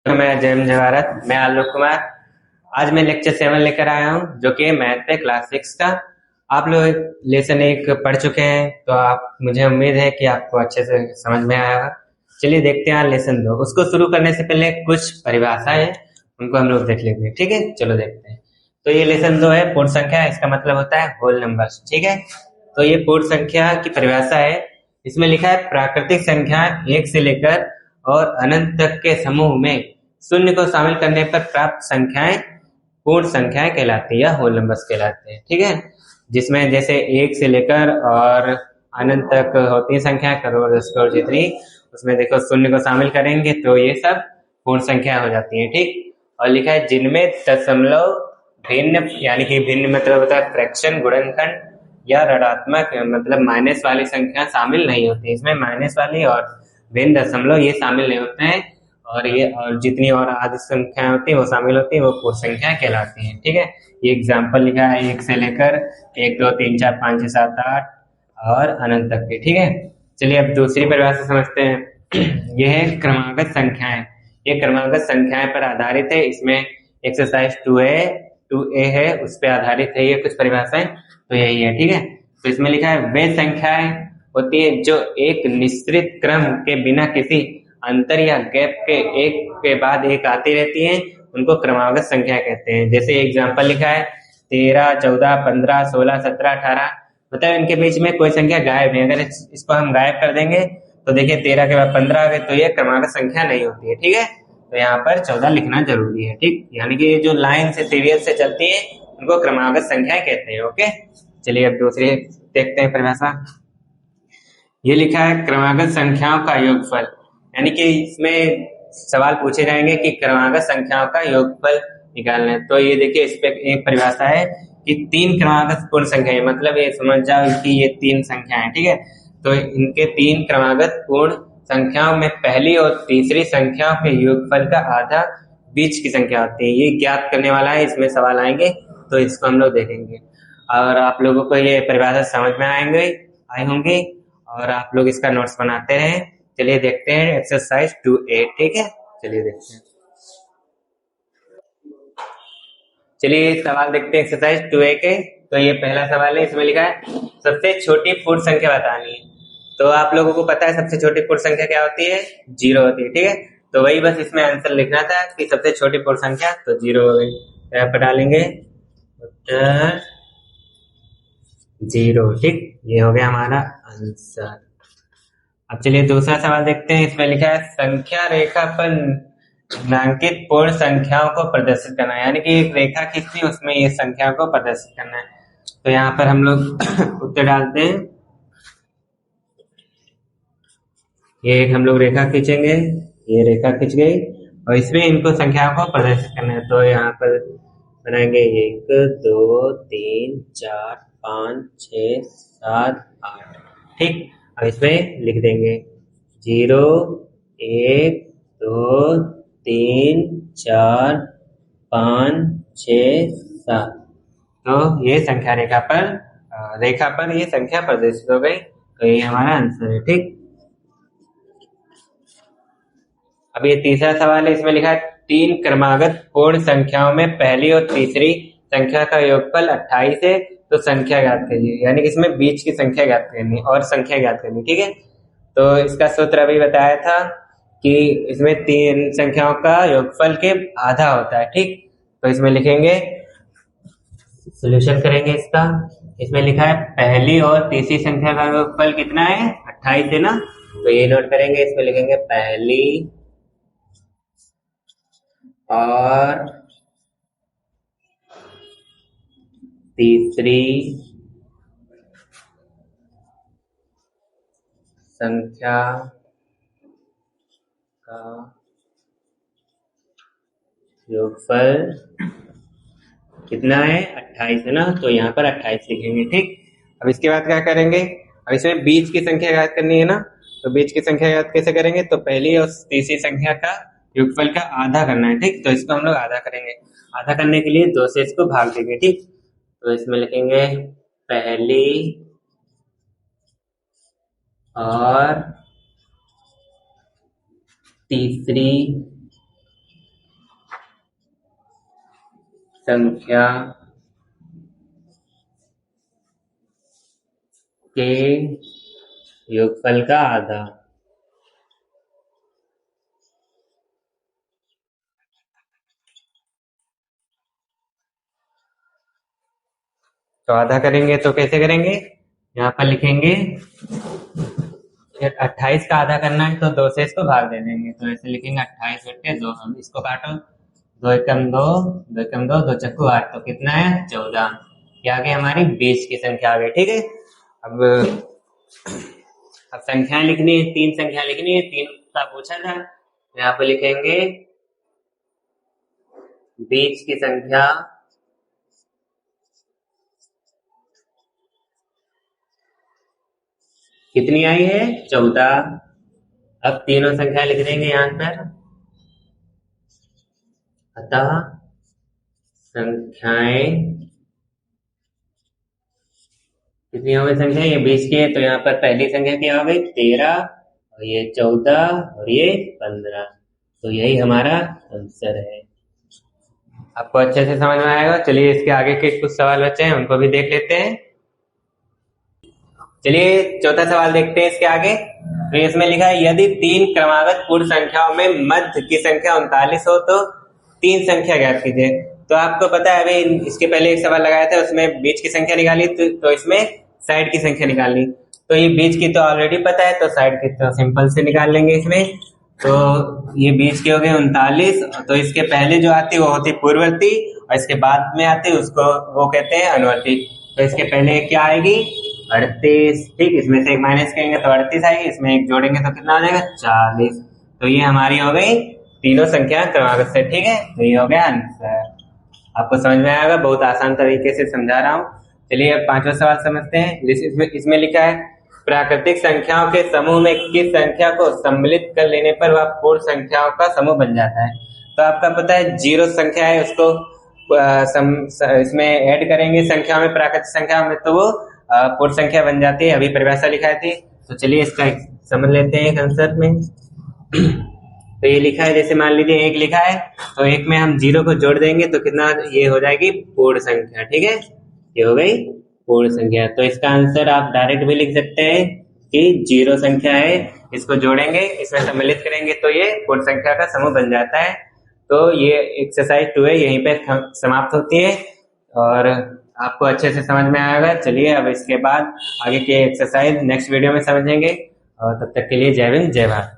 मैं जयम जवाहरत, मैं आलोक कुमार। आज मैं लेक्चर 7 लेकर आया हूँ जो कि मैथ है क्लास 6 का। आप लोग लेसन 1 पढ़ चुके हैं तो आप मुझे उम्मीद है कि आपको अच्छे से समझ में आया होगा। चलिए देखते हैं लेसन 2। उसको शुरू करने से पहले कुछ परिभाषाएं हैं, उनको हम लोग देख लेते हैं। ठीक है, चलो देखते हैं। तो ये लेसन 2 है, पूर्ण संख्या। इसका मतलब होता है होल नंबर्स। ठीक है, तो ये पूर्ण संख्या की परिभाषा है। इसमें लिखा है प्राकृतिक संख्या 1 से लेकर और अनंत तक के समूह में शून्य को शामिल करने पर प्राप्त संख्याएं पूर्ण संख्याएं कहलाती है या होल नंबर्स कहलाते हैं। ठीक है, जिसमें जैसे 1 से लेकर और अनंत तक होती है संख्या, करोड़ 10 करोड़ जितनी, उसमें देखो शून्य को शामिल करेंगे तो ये सब पूर्ण संख्या हो जाती है। ठीक, और लिखा है जिनमें दशमलव भिन्न, यानी कि भिन्न मतलब होता है फ्रैक्शन, गुणनखंड या ऋणात्मक मतलब माइनस वाली संख्या शामिल नहीं होती। इसमें माइनस वाली और भिन्न दशमलव ये शामिल नहीं होते हैं, और जितनी और आदि संख्याएं होती है वो शामिल होती है, वो पूर्ण संख्या कहलाती हैं। ठीक है, ये एग्जाम्पल लिखा है 1 से लेकर 1 2 3 4 5 6 7 8 और अनंत तक के। ठीक है, चलिए अब दूसरी परिभाषा समझते हैं। यह है क्रमागत संख्याएं। ये क्रमागत संख्याएं पर आधारित है। इसमें एक्सरसाइज 2A है, उस पर आधारित है ये कुछ परिभाषाएं। तो यही है। ठीक है, तो इसमें लिखा है वे संख्याएं होती है जो एक निश्चित क्रम के बिना किसी अंतर या गैप के एक के बाद एक आती रहती हैं, उनको क्रमागत संख्या कहते हैं। जैसे एग्जांपल लिखा है 13 14 15 16 17 18, मतलब इनके बीच में कोई संख्या गायब है। अगर इसको हम गायब कर देंगे तो देखिए 13 के बाद 15 आ गए, तो ये क्रमागत संख्या नहीं होती है। ठीक है, तो यहाँ पर 14 लिखना जरूरी है। ठीक, यानी कि जो लाइन से सीरियल से चलती है उनको क्रमागत संख्याएं कहते हैं। ओके, चलिए अब दूसरी देखते हैं परिभाषा। ये लिखा है क्रमागत संख्याओं का योगफल, यानी कि इसमें सवाल पूछे जाएंगे कि क्रमागत संख्याओं का योगफल निकालना है। तो ये देखिए, इस पे एक परिभाषा है कि 3 क्रमागत पूर्ण संख्या है, मतलब ये समझ जाओ कि ये 3 संख्याएं। ठीक है, तो इनके 3 क्रमागत पूर्ण संख्याओं में पहली और तीसरी संख्याओं के योगफल का आधा बीच की संख्या होती है। ये ज्ञात करने वाला है, इसमें सवाल आएंगे तो इसको हम लोग देखेंगे। और आप लोगों को ये परिभाषा समझ में आई होंगी, और आप लोग इसका नोट्स बनाते रहें। चलिए देखते हैं एक्सरसाइज 2A। ठीक है, चलिए देखते हैं। चलिए सवाल देखते हैं एक्सरसाइज 2A के। तो ये पहला सवाल है, इसमें लिखा है सबसे छोटी पूर्ण संख्या बतानी है। तो आप लोगों को पता है सबसे छोटी पूर्ण संख्या क्या होती है? 0 होती है। ठीक है, तो वही बस इसमें आंसर लिखना था कि सबसे छोटी पूर्ण संख्या, तो 0 हो गई। तो यहाँ पर डालेंगे उत्तर 0। ठीक, ये हो गया हमारा आंसर। अब चलिए दूसरा सवाल देखते हैं। इसमें लिखा है संख्या रेखा पर नामांकित पूर्ण संख्याओं को प्रदर्शित करना है, यानी कि एक रेखा खींचनी, उसमें ये संख्या को प्रदर्शित करना है। तो यहाँ पर हम लोग उत्तर डालते हैं। ये एक हम लोग रेखा खींचेंगे, ये रेखा खींच गई, और इसमें इनको संख्याओं को प्रदर्शित करना है। तो यहाँ पर बनाएंगे 1 2 3 4 5 6 7 8। ठीक, अब इसमें लिख देंगे 0 1 2 3 4 5 6 7। तो ये संख्या रेखा पर ये संख्या प्रदर्शित हो गई, तो ये हमारा आंसर है। ठीक, अब ये तीसरा सवाल है। इसमें लिखा है 3 क्रमागत पूर्ण संख्याओं में पहली और तीसरी संख्या का योगफल 28 है, तो संख्या ज्ञात कीजिए, यानी कि इसमें बीच की संख्या ज्ञात करनी और संख्या ज्ञात करनी। ठीक है, तो इसका सूत्र अभी बताया था कि इसमें 3 संख्याओं का योगफल के आधा होता है। ठीक, तो इसमें लिखेंगे, सोल्यूशन करेंगे इसका। इसमें लिखा है पहली और तीसरी संख्या का योगफल कितना है? 28 है ना, तो ये नोट करेंगे। इसमें लिखेंगे पहली और तीसरी संख्या का योगफल कितना है? 28 है ना, तो यहाँ पर 28 लिखेंगे। ठीक, अब इसके बाद क्या करेंगे? अब इसमें बीच की संख्या ज्ञात करनी है ना, तो बीच की संख्या ज्ञात कैसे करेंगे? तो पहली और तीसरी संख्या का योगफल का आधा करना है। ठीक, तो इसको हम लोग आधा करेंगे। आधा करने के लिए 2 से इसको भाग देंगे। ठीक, तो इसमें लिखेंगे पहली और तीसरी संख्या के योगफल का आधा। तो आधा करेंगे तो कैसे करेंगे, यहाँ पर लिखेंगे 28 का आधा करना है तो 2 से इसको भाग दे देंगे, तो ऐसे लिखेंगे 28/2। हम इसको काटो, 2 एकम 2, 2 एकम 2, 2 चक्कू 8, तो कितना है 14। ये आ गई हमारी 20 की संख्या आ गई। ठीक है, अब संख्याएं लिखनी है, 3 संख्या लिखनी है, 3 का पूछा था। यहाँ पे लिखेंगे 20 की संख्या कितनी आई है 14। अब तीनों संख्या लिख देंगे यहाँ पर, अतः संख्याएं कितनी हो गई संख्या, ये 20 की है तो यहाँ पर पहली संख्या क्या हो गई 13, और ये 14 और ये 15। तो यही हमारा आंसर है। आपको अच्छे से समझ में आएगा। चलिए इसके आगे के कुछ सवाल बचे हैं उनको भी देख लेते हैं। चलिए चौथा सवाल देखते हैं इसके आगे। तो इसमें लिखा है यदि 3 क्रमागत पूर्ण संख्याओं में मध्य की संख्या 39 हो तो 3 संख्या ज्ञात कीजिए। तो आपको पता है अभी इसके पहले एक सवाल लगाया था, उसमें बीच की संख्या निकाली तो इसमें साइड की संख्या निकालनी। तो ये बीच की तो ऑलरेडी पता है, तो साइड की तो सिंपल से निकाल लेंगे इसमें। तो ये बीच की हो गई 39, तो इसके पहले जो आती है वो होती पूर्ववर्ती, और इसके बाद में आती है उसको वो कहते हैं अनुवर्ती। तो इसके पहले क्या आएगी 38, ठीक, इसमें से एक माइनस करेंगे तो 38 आएगी, इसमें एक जोड़ेंगे तो कितना हो जाएगा 40। तो ये हमारी हो गई तीनों संख्या क्रमागत से। ठीक है, तो ये हो गया आंसर। आपको समझ में आएगा, बहुत आसान तरीके से समझा रहा हूँ। चलिए अब 5वां सवाल समझते हैं। इसमें लिखा है प्राकृतिक संख्याओं के समूह में किस संख्या को सम्मिलित कर लेने पर वह पूर्ण संख्याओं का समूह बन जाता है। तो आपका पता है 0 संख्या है, उसको इसमें ऐड करेंगे संख्या में, प्राकृतिक संख्या में, तो वो पूर्ण संख्या बन जाती है। अभी परिभाषा लिखाई थी, तो चलिए इसका समझ लेते हैं कंसेप्ट में। तो ये लिखा है, जैसे मान लीजिए 1 लिखा है, तो 1 में हम 0 को जोड़ देंगे तो कितना, ये हो जाएगी पूर्ण संख्या। ठीक है, ये हो गई पूर्ण संख्या। तो इसका आंसर आप डायरेक्ट भी लिख सकते हैं कि 0 संख्या है, इसको जोड़ेंगे, इसमें सम्मिलित करेंगे तो ये पूर्ण संख्या का समूह बन जाता है। तो ये एक्सरसाइज 2 है, यहीं पे समाप्त होती है और आपको अच्छे से समझ में आएगा। चलिए अब इसके बाद आगे के एक्सरसाइज नेक्स्ट वीडियो में समझेंगे, और तब तक के लिए जय हिंद जय भारत।